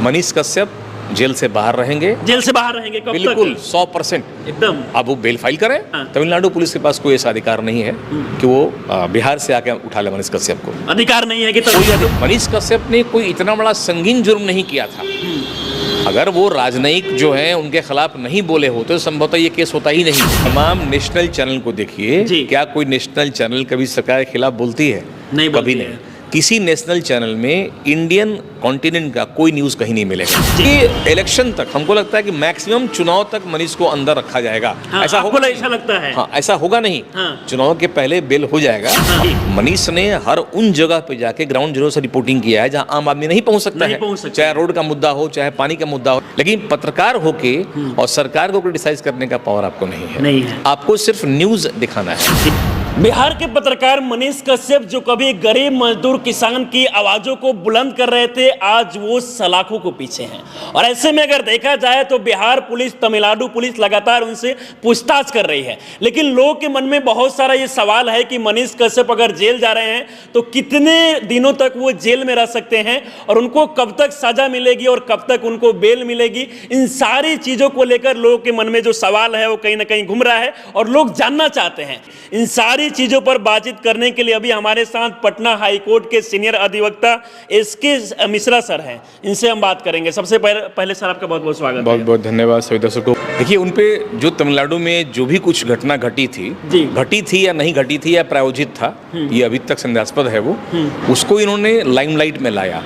Manish Kashyap jail से बाहर रहेंगे। जेल से बाहर रहेंगे कब बिल्कुल तक? 100% एकदम। अब वो बेल फाइल करे। हाँ। तमिलनाडु पुलिस के पास कोई ऐसा अधिकार नहीं है कि वो बिहार से आके उठा ले मनीष कश्यप को। अधिकार नहीं है कि तमिलनाडु। मनीष कश्यप ने कोई इतना बड़ा संगीन जुर्म नहीं किया था। अगर वो राजनयिक जो है उनके खिलाफ नहीं बोले होते तो संभवतः ये केस होता ही नहीं। तमाम नेशनल चैनल को देखिए, क्या कोई नेशनल चैनल कभी सरकार के खिलाफ बोलती है? नहीं, कभी नहीं। किसी नेशनल चैनल में इंडियन कॉन्टिनेंट का कोई न्यूज़ कहीं नहीं मिलेगा। ये इलेक्शन तक हमको लगता है कि मैक्सिमम चुनाव तक मनीष को अंदर रखा जाएगा। हाँ, ऐसा होगा? ऐसा लगता है। हाँ, ऐसा होगा नहीं। हाँ। चुनाव के पहले बेल हो जाएगा। हाँ। मनीष ने हर उन जगह पे जाके ग्राउंड जीरो से रिपोर्टिंग किया है जहां आम आदमी नहीं पहुंच सकता है, चाहे रोड का मुद्दा हो, चाहे पानी का मुद्दा हो। लेकिन पत्रकार होके और सरकार को क्रिटिसाइज करने का पावर आपको नहीं है। आपको सिर्फ न्यूज दिखाना है। बिहार के पत्रकार मनीष कश्यप जो कभी गरीब मजदूर किसान की आवाजों को बुलंद कर रहे थे, आज वो सलाखों को पीछे हैं। और ऐसे में अगर देखा जाए तो बिहार पुलिस, तमिलनाडु पुलिस लगातार उनसे पूछताछ कर रही है। लेकिन लोगों के मन में बहुत सारा ये सवाल है कि मनीष कश्यप अगर जेल जा रहे हैं तो कितने दिनों तक वो जेल में रह सकते हैं और उनको कब तक सजा मिलेगी और कब तक उनको बेल मिलेगी। इन सारी चीज़ों को लेकर लोगों के मन में जो सवाल है वो कहीं ना कहीं घूम रहा है और लोग जानना चाहते हैं। इन सारी चीजों पर बातचीत करने के लिए अभी हमारे साथ पटना हाई कोर्ट के सीनियर अधिवक्ता एसके मिश्रा सर हैं। इनसे हम बात करेंगे। सबसे पहले सर आपका बहुत बहुत स्वागत है। बहुत बहुत धन्यवाद सभी दर्शकों। देखिए, उन पे जो तमिलनाडु में जो भी कुछ घटना घटी थी या नहीं घटी थी या प्रायोजित था, ये अभी तक संदेहास्पद है। वो उसको इन्होंने लाइमलाइट में लाया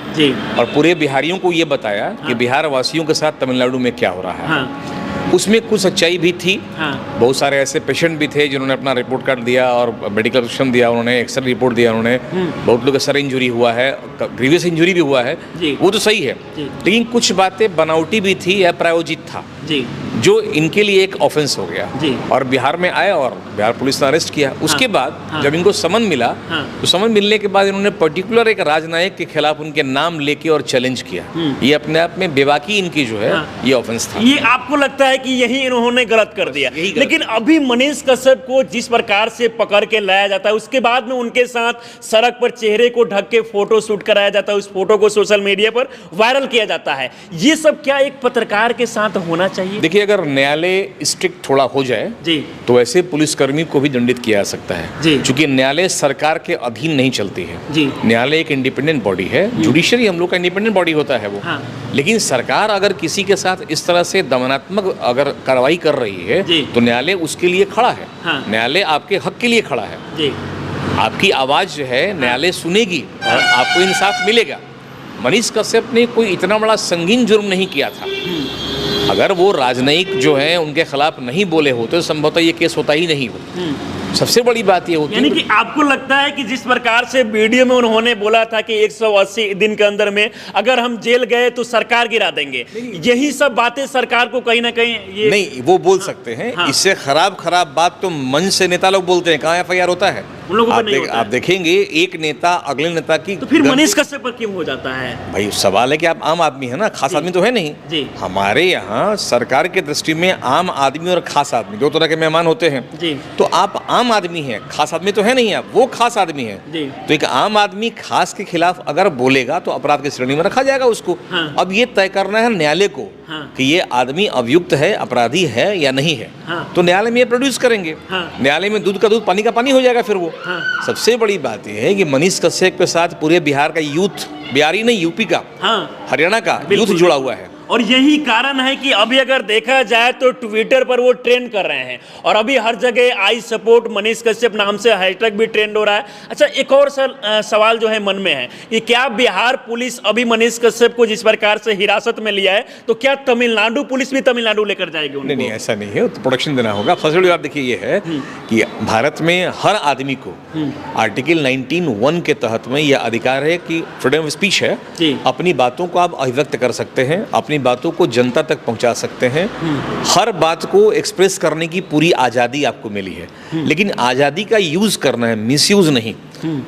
और पूरे बिहारियों को ये बताया कि बिहार वासियों के साथ तमिलनाडु में क्या हो रहा है। उसमें कुछ सच्चाई भी थी। बहुत सारे ऐसे पेशेंट भी थे जिन्होंने अपना रिपोर्ट कार्ड दिया और मेडिकल प्रिस्क्रिप्शन दिया, उन्होंने एक्सरे रिपोर्ट दिया उन्होंने। बहुत लोग का सर इंजरी हुआ है, ग्रीवियस इंजरी भी हुआ है, वो तो सही है। लेकिन कुछ बातें बनावटी भी थी या प्रायोजित था जो इनके लिए एक ऑफेंस हो गया और बिहार में आए और बिहार पुलिस ने अरेस्ट किया। उसके बाद जब इनको समन मिला तो समन मिलने के बाद इन्होंने पर्टिकुलर एक राजनायक के खिलाफ उनके नाम लेके और चैलेंज किया। ये अपने आप में बेबाकी इनकी जो है ये ऑफेंस था। ये आपको लगता है कि यही इन्होंने गलत कर दिया? लेकिन अभी मनीष कश्यप को जिस प्रकार से पकड़ के लाया जाता है, उसके बाद में उनके साथ सड़क पर चेहरे को ढक के फोटो शूट कराया जाता है, उस फोटो को सोशल मीडिया पर वायरल किया जाता है। ये सब क्या एक पत्रकार के साथ होना चाहिए? देखिए, अगर न्यायालय स्ट्रिक्ट थोड़ा हो जाए तो ऐसे पुलिसकर्मी को भी दंडित किया जा सकता है, क्योंकि न्यायालय सरकार के अधीन नहीं चलती है। न्यायालय एक इंडिपेंडेंट बॉडी है, जुडिशरी हम लोग का इंडिपेंडेंट बॉडी होता है वो। लेकिन सरकार अगर किसी के साथ इस तरह से दमनात्मक अगर कार्रवाई कर रही है तो न्यायालय उसके लिए खड़ा है। न्यायालय आपके हक के लिए खड़ा है। आपकी आवाज जो है न्यायालय सुनेगी और आपको इंसाफ मिलेगा। मनीष कश्यप ने कोई इतना बड़ा संगीन जुर्म नहीं किया था। अगर वो राजनयिक जो है उनके खिलाफ नहीं बोले होते तो संभवतः ये केस होता ही नहीं हो। सबसे बड़ी बात ये होती है, यानी कि आपको लगता है कि जिस प्रकार से वीडियो में उन्होंने बोला था कि 180 दिन के अंदर में अगर हम जेल गए तो सरकार गिरा देंगे, यही सब बातें सरकार को कहीं ना कहीं ये नहीं वो बोल सकते हैं। इससे खराब बात तो मंच से नेता लोग बोलते हैं, कहाँ FIR होता है? आप देखेंगे एक नेता अगले नेता की, तो फिर मनीष कश्यप पर क्यों हो जाता है? भाई सवाल है कि आप आम आदमी है ना, खास आदमी तो है नहीं। हमारे यहाँ सरकार के दृष्टि में आम आदमी और खास आदमी दो तरह के मेहमान होते हैं। तो आप आम आदमी हैं, खास आदमी तो है नहीं, आप वो खास आदमी है। तो एक आम आदमी खास के खिलाफ अगर बोलेगा तो अपराध की श्रेणी में रखा जाएगा उसको। अब ये तय करना है न्यायालय को कि ये आदमी अभियुक्त है, अपराधी है या नहीं है। तो न्यायालय में ये प्रोड्यूस करेंगे। न्यायालय में दूध का दूध पानी का पानी हो जाएगा फिर वो। सबसे बड़ी बात यह है कि मनीष कश्यप के साथ पूरे बिहार का यूथ, बिहारी नहीं यूपी का, हरियाणा का यूथ जुड़ा हुआ है। और यही कारण है कि अभी अगर देखा जाए तो ट्विटर पर वो ट्रेंड कर रहे हैं और अभी हर जगह आई सपोर्ट मनीष कश्यप नाम से हैशटैग भी ट्रेंड हो रहा है। अच्छा, एक और सवाल जो है मन में है कि क्या बिहार पुलिस अभी मनीष कश्यप को जिस प्रकार से हिरासत में लिया है तो क्या तमिलनाडु पुलिस भी तमिलनाडु लेकर जाएगी उनको? नहीं, ऐसा नहीं है, तो प्रोटेक्शन देना होगा। फर्स्ट बात देखिए ये है कि भारत में हर आदमी को आर्टिकल 19(1) के तहत में यह अधिकार है कि फ्रीडम ऑफ स्पीच है, अपनी बातों को आप अभिव्यक्त कर सकते हैं, अपनी बातों को जनता तक पहुंचा सकते हैं। हर बात को एक्सप्रेस करने की पूरी आज़ादी आपको मिली है, लेकिन आज़ादी का यूज़ करना है, मिसयूज़ नहीं।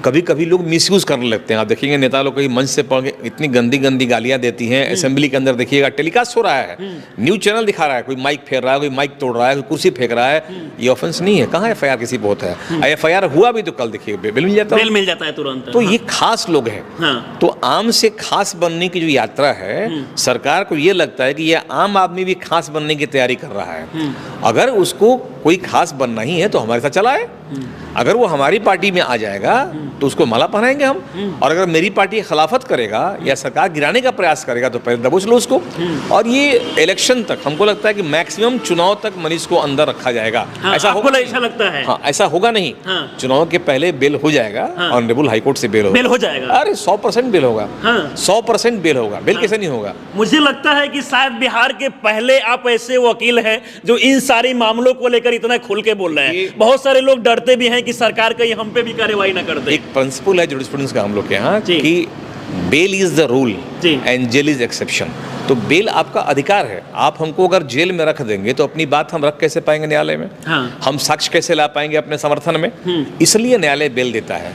कभी कभी लोग मिसयूज करने लगते हैं। आप देखेंगे नेता लोग कहीं मंच से पढ़ के इतनी गंदी गंदी गालियां देती हैं। असेंबली के अंदर देखिएगा टेलीकास्ट हो रहा है, न्यूज चैनल दिखा रहा है, कोई माइक फेर रहा है, कोई माइक तोड़ रहा है, कोई कुर्सी फेंक रहा है। ये ऑफेंस नहीं है। कहाँ FIR किसी पे होता है? FIR हुआ भी तो कल देखिए बेल मिल जाता है, बेल मिल जाता है तुरंत। तो ये खास लोग हैं। तो आम से खास बनने की जो यात्रा है, सरकार को ये लगता है कि ये आम आदमी भी खास बनने की तैयारी कर रहा है। अगर उसको कोई खास बनना ही है तो हमारे साथ चला है। अगर वो हमारी पार्टी में आ जाएगा तो उसको माला पहनाएंगे हम, और अगर मेरी पार्टी की खिलाफत करेगा या सरकार गिराने का प्रयास करेगा तो पहले दबोच लो उसको। और ये इलेक्शन तक हमको लगता है कि मैक्सिमम चुनाव तक मनीष को अंदर रखा जाएगा। ऐसा होगा? ऐसा लगता है? हाँ, ऐसा होगा नहीं। चुनाव के पहले बेल हो जाएगा, ऑनरेबल हाईकोर्ट से बेल हो जाएगा। अरे 100% बेल होगा, 100% बेल होगा। बेल कैसे नहीं होगा? मुझे लगता है कि शायद बिहार के पहले आप ऐसे वकील हैं जो इन सारी मामलों को लेकर इतना खुल के बोल रहे हैं। बहुत सारे लोग डरते भी हैं कि सरकार कहीं हम पे भी कार्रवाई ना कर दे। एक प्रिंसिपल है जुरिस्प्रूडेंस का हम लोग के यहाँ कि bail is the rule and jail is exception. तो बेल आपका अधिकार है। आप हमको अगर जेल में रख देंगे तो अपनी बात हम रख कैसे पाएंगे न्यायालय में? हम साक्ष्य कैसे ला पाएंगे अपने समर्थन में? इसलिए न्यायालय बेल देता है।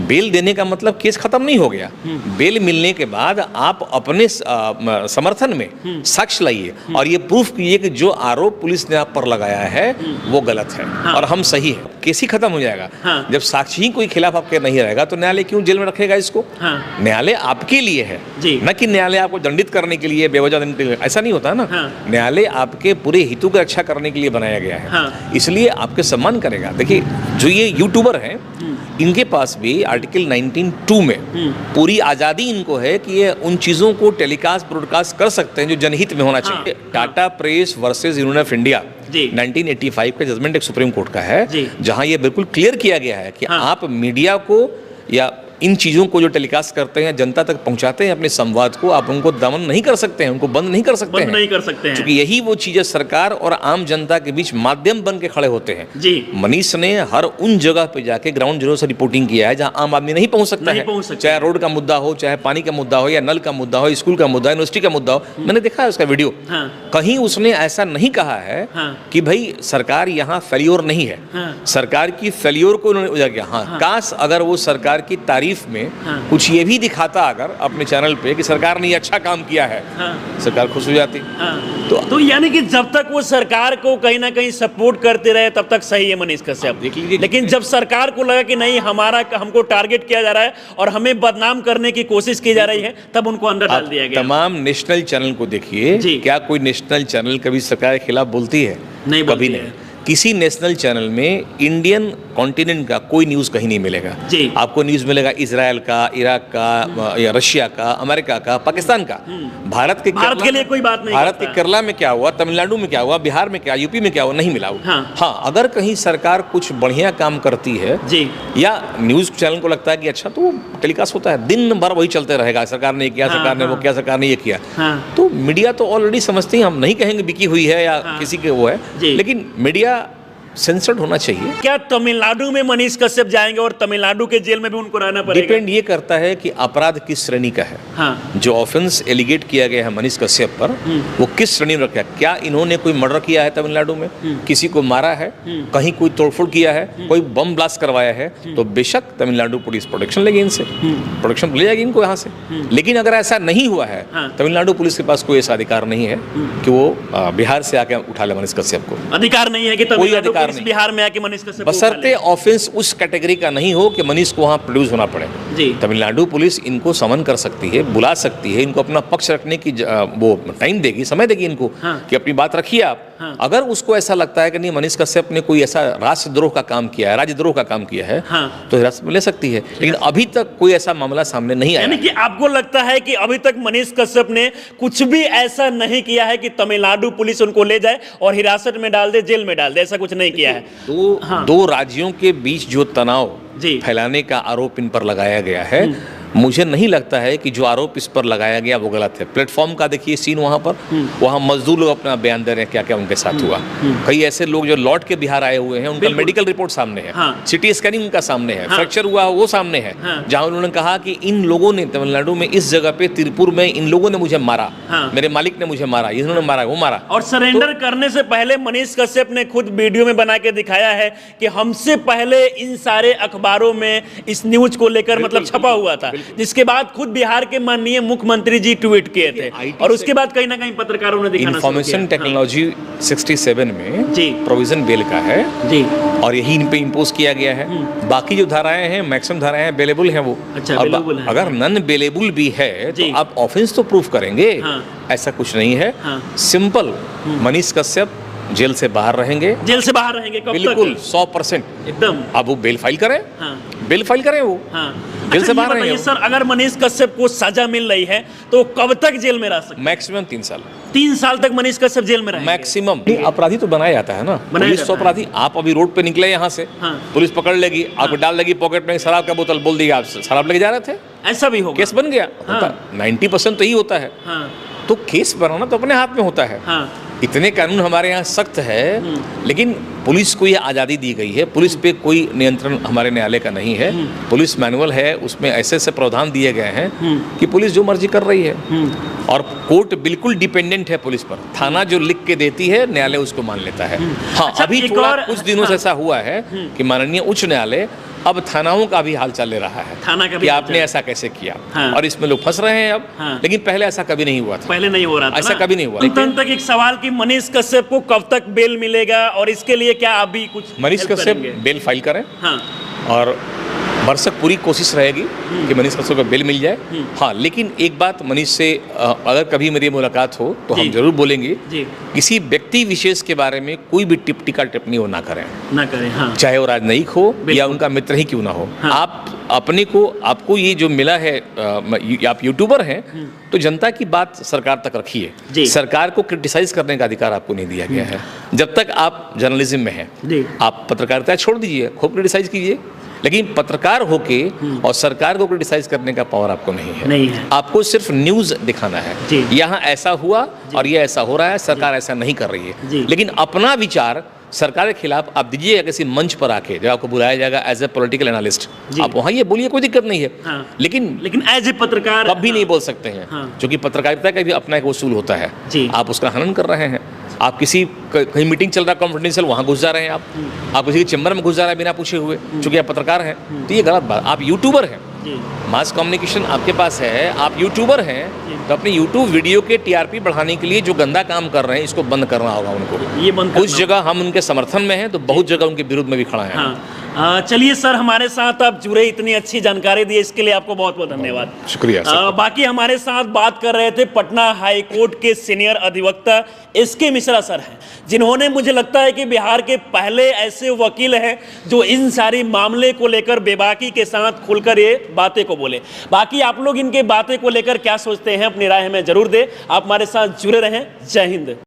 बेल देने का मतलब केस खत्म नहीं हो गया। बेल मिलने के बाद आप अपने समर्थन में साक्ष्य लाइए और ये प्रूफ कीजिए कि जो आरोप पुलिस ने आप पर लगाया है वो गलत है और हम सही है। केस ही खत्म हो जाएगा। जब साक्षी ही कोई खिलाफ आपके नहीं रहेगा तो न्यायालय क्यों जेल में रखेगा इसको? न्यायालय आपके लिए है, न कि न्यायालय आपको दंडित करने के लिए, बेवजह दंडित करने के लिए। ऐसा नहीं होता ना। न्यायालय आपके पूरे हितों की रक्षा करने के लिए बनाया गया है, इसलिए आपके सम्मान करेगा। देखिए जो ये यूट्यूबर हैं इनके पास भी आर्टिकल 19(2) में पूरी आज़ादी इनको है कि ये उन चीज़ों को टेलीकास्ट ब्रॉडकास्ट कर सकते हैं जो जनहित में होना चाहिए। Tata press versus union of India 1985 का जजमेंट एक सुप्रीम कोर्ट का है, जहां ये बिल्कुल क्लियर किया गया है कि आप मीडिया को या इन चीज़ों को जो टेलीकास्ट करते हैं, जनता तक पहुंचाते हैं अपने संवाद को, आप उनको दमन नहीं कर सकते हैं, उनको बंद नहीं कर सकते हैं। क्योंकि यही वो चीज़ें सरकार और आम जनता के बीच माध्यम बन के खड़े होते हैं। मनीष ने हर उन जगह पे जाके ग्राउंड जीरो से रिपोर्टिंग किया है जहां आम आदमी नहीं पहुंच सकता है। चाहे रोड का मुद्दा हो, चाहे पानी का मुद्दा हो, या नल का मुद्दा हो, स्कूल का मुद्दा, यूनिवर्सिटी का मुद्दा हो। मैंने देखा है उसका वीडियो। कहीं उसने ऐसा नहीं कहा है कि भाई सरकार यहाँ फेल्योर नहीं है। सरकार की फेल्योर को उन्होंने उजागर किया। हाँ, काश अगर वो सरकार की तारीफ में कुछ ये भी दिखाता अगर अपने चैनल पे कि सरकार ने ये अच्छा काम किया है, सरकार खुश हो जाती। तो यानी कि जब तक वो सरकार को कहीं ना कहीं सपोर्ट करते रहे तब तक सही है मनीष कश्यप। लेकिन जब सरकार को लगा कि नहीं हमको टारगेट किया जा रहा है और हमें बदनाम करने की कोशिश की जा रही है, तब उनको अंदर डाल दिया गया। तमाम नेशनल चैनल को देखिए, क्या कोई नेशनल चैनल कभी सरकार के खिलाफ बोलती है? नहीं, कभी नहीं। किसी नेशनल चैनल में इंडियन कॉन्टिनेंट का कोई न्यूज़ कहीं नहीं मिलेगा। आपको न्यूज़ मिलेगा इजराइल का, इराक का, या रशिया का, अमेरिका का, पाकिस्तान का। भारत के लिए कोई बात नहीं। भारत के केरला में क्या हुआ, तमिलनाडु में क्या हुआ, बिहार में क्या, यूपी में क्या हुआ, नहीं मिला। हाँ, अगर कहीं सरकार कुछ बढ़िया काम करती है या न्यूज़ चैनल को लगता है कि अच्छा, तो टेलीकास्ट होता है, दिन भर वही चलते रहेगा, सरकार ने किया, सरकार ने वो किया, सरकार ने ये किया। तो मीडिया तो ऑलरेडी समझती है, हम नहीं कहेंगे बिकी हुई है या किसी के वो है, लेकिन मीडिया सेंसर्ड होना चाहिए। क्या तमिलनाडु में मनीष कश्यप जाएंगे और तमिलनाडु के जेल में भी उनको रहना पड़ेगा? डिपेंड ये करता है कि अपराध किस श्रेणी का है। जो ऑफेंस एलिगेट किया गया है मनीष कश्यप पर, वो किस श्रेणी में रखा है। क्या इन्होंने कोई मर्डर किया है तमिलनाडु में, किसी को मारा है, कहीं कोई तोड़फोड़ किया है, कोई बम ब्लास्ट करवाया है, तो बेशक तमिलनाडु पुलिस प्रोटेक्शन लेगी, इनसे प्रोटेक्शन ले जाएगी इनको यहाँ से। लेकिन अगर ऐसा नहीं हुआ है, तमिलनाडु पुलिस के पास कोई ऐसा अधिकार नहीं है कि वो बिहार से आके उठा ले मनीष कश्यप को। अधिकार नहीं है कि तमिलनाडु बिहार में आके मनीष कश्यप, बशर्ते ऑफेंस उस कैटेगरी का नहीं हो कि मनीष को वहां प्रोड्यूस होना पड़े। तमिलनाडु पुलिस इनको समन कर सकती है, बुला सकती है, इनको अपना पक्ष रखने की वो टाइम देगी, समय देगी इनको कि अपनी बात रखिए आप। अगर उसको ऐसा लगता है कि नहीं मनीष कश्यप ने कोई ऐसा राष्ट्रद्रोह का काम किया है, राज्यद्रोह का काम किया है, तो हिरासत में ले सकती है। लेकिन अभी तक कोई ऐसा मामला सामने नहीं आया। यानी कि आपको लगता है कि अभी तक मनीष कश्यप ने कुछ भी ऐसा नहीं किया है कि तमिलनाडु पुलिस उनको ले जाए और हिरासत में डाल दे, जेल में डाल दे, ऐसा कुछ नहीं किया है? दो राज्यों के बीच जो तनाव फैलाने का आरोप इन पर लगाया गया है, मुझे नहीं लगता है कि जो आरोप इस पर लगाया गया वो गलत है। प्लेटफॉर्म का देखिए सीन वहाँ पर, वहाँ मजदूर लोग अपना बयान दे रहे हैं क्या क्या उनके साथ हुआ। कई ऐसे लोग जो लौट के बिहार आए हुए हैं, उनका मेडिकल रिपोर्ट सामने है, सिटी स्कैनिंग उनका सामने है, फ्रैक्चर हुआ वो सामने है, जहाँ उन्होंने कहा कि इन लोगों ने तमिलनाडु में इस जगह पे तिरुपुर में इन लोगों ने मुझे मारा, मेरे मालिक ने मुझे मारा, इन्होंने मारा, वो मारा। और सरेंडर करने से पहले मनीष कश्यप ने खुद वीडियो में बना के दिखाया है कि हमसे पहले इन सारे अखबारों में इस न्यूज को लेकर मतलब छपा हुआ था, जिसके बाद खुद बिहार के माननीय मुख्यमंत्री जी ट्वीट किए थे और उसके बाद कहीं ना कहीं पत्रकारों ने दिखाना शुरू किया। इंफॉर्मेशन टेक्नोलॉजी 67 में जी प्रोविजन बेल का है जी, और यही इन पे इम्पोज किया गया है। बाकी जो धाराएं हैं मैक्सिमम धाराएं अवेलेबल हैं वो। अच्छा, और available है। अगर नॉन अवेलेबल भी है तो आप ऑफेंस तो प्रूफ करेंगे, ऐसा कुछ नहीं है। सिंपल, मनीष कश्यप जेल से बाहर रहेंगे, जेल से बाहर रहेंगे कब बिल्कुल तक? 100% एकदम। अब वो बेल फाइल करें, बेल फाइल करें वो जेल से बाहर रहेंगे। सर अगर मनीष कश्यप को सजा मिल रही है तो कब तक जेल में रह सकते? मैक्सिमम 3 साल। 3 साल तक मनीष कश्यप जेल में रहेंगे मैक्सिमम। अपराधी तो बनाया जाता है ना, पुलिस तो अपराधी। आप अभी रोड पे निकले यहाँ से, पुलिस पकड़ लेगी, आपको डाल लेगी पॉकेट में शराब का बोतल, बोल देगी आप शराब लेके जा रहे थे, ऐसा भी होगा, केस बन गया। 90% तो यही होता है। तो केस बनाना तो अपने हाथ में होता है। इतने कानून हमारे यहाँ सख्त है, लेकिन पुलिस को ये आज़ादी दी गई है। पुलिस पे कोई नियंत्रण हमारे न्यायालय का नहीं है। पुलिस मैनुअल है, उसमें ऐसे ऐसे प्रावधान दिए गए हैं कि पुलिस जो मर्जी कर रही है, और कोर्ट बिल्कुल डिपेंडेंट है पुलिस पर। थाना जो लिख के देती है, न्यायालय उसको मान लेता है। हाँ, अच्छा, अभी थोड़ा कुछ दिनों से ऐसा हुआ है कि माननीय उच्च न्यायालय अब थानाओं का भी हाल चाल ले रहा है, थाना का भी कि आपने ऐसा कैसे किया, और इसमें लोग फंस रहे हैं अब। लेकिन पहले ऐसा कभी नहीं हुआ था, पहले नहीं हो रहा था, ऐसा कभी नहीं हुआ। अंत तक एक सवाल कि मनीष कश्यप को कब तक बेल मिलेगा और इसके लिए क्या आप भी कुछ मनीष कश्यप बेल फाइल करें, और भरसक पूरी कोशिश रहेगी कि मनीष कश्यप को बेल मिल जाए। हाँ, लेकिन एक बात मनीष से अगर कभी मेरी मुलाकात हो तो हम जरूर बोलेंगे, किसी व्यक्ति विशेष के बारे में कोई भी टिप्पणी टिप्पणी वो ना करें। हाँ। चाहे वो राजनयिक हो या उनका मित्र ही क्यों ना हो। आप अपने को, आपको ये जो मिला है, आप यूट्यूबर हैं तो जनता की बात सरकार तक रखिए। सरकार को क्रिटिसाइज करने का अधिकार आपको नहीं दिया गया है। जब तक आप जर्नलिज्म में हैं, आप पत्रकारिता छोड़ दीजिए, खूब क्रिटिसाइज कीजिए, लेकिन पत्रकार होके और सरकार को क्रिटिसाइज करने का पावर आपको नहीं है। आपको सिर्फ न्यूज दिखाना है, यहाँ ऐसा हुआ और ये ऐसा हो रहा है, सरकार ऐसा नहीं कर रही है। लेकिन अपना विचार सरकार के खिलाफ आप दीजिएगा किसी मंच पर आके, जब आपको बुलाया जाएगा एज ए पॉलिटिकल एनालिस्ट, आप वहाँ ये बोलिए, कोई दिक्कत नहीं है। लेकिन एज ए पत्रकार कभी नहीं बोल सकते हैं, क्योंकि पत्रकारिता का भी अपना एक उसूल होता है। आप उसका हनन कर रहे हैं। आप किसी कहीं मीटिंग चल रहा है कॉन्फिडेंशियल, वहाँ घुस जा रहे हैं आप किसी के चैम्बर में घुस जा रहे हैं बिना पूछे हुए, क्योंकि आप पत्रकार हैं। तो ये गलत बात। आप यूट्यूबर हैं, मास कम्युनिकेशन आपके पास है, आप यूट्यूबर हैं, तो अपने यूट्यूब वीडियो के टीआरपी बढ़ाने के लिए जो गंदा काम कर रहे हैं, इसको बंद करना होगा उनको। ये बंद, कुछ जगह हम उनके समर्थन में हैं तो बहुत जगह उनके विरुद्ध में भी खड़ा है। चलिए सर, हमारे साथ आप जुड़े, इतनी अच्छी जानकारी दी, इसके लिए आपको बहुत बहुत धन्यवाद। शुक्रिया। बाकी हमारे साथ बात कर रहे थे पटना हाई कोर्ट के सीनियर अधिवक्ता SK मिश्रा सर हैं, जिन्होंने, मुझे लगता है कि बिहार के पहले ऐसे वकील हैं जो इन सारी मामले को लेकर बेबाकी के साथ खुलकर ये बातें को बोले। बाकी आप लोग इनके बातें को लेकर क्या सोचते हैं, अपनी राय हमें जरूर दें। आप हमारे साथ जुड़े रहें। जय हिंद।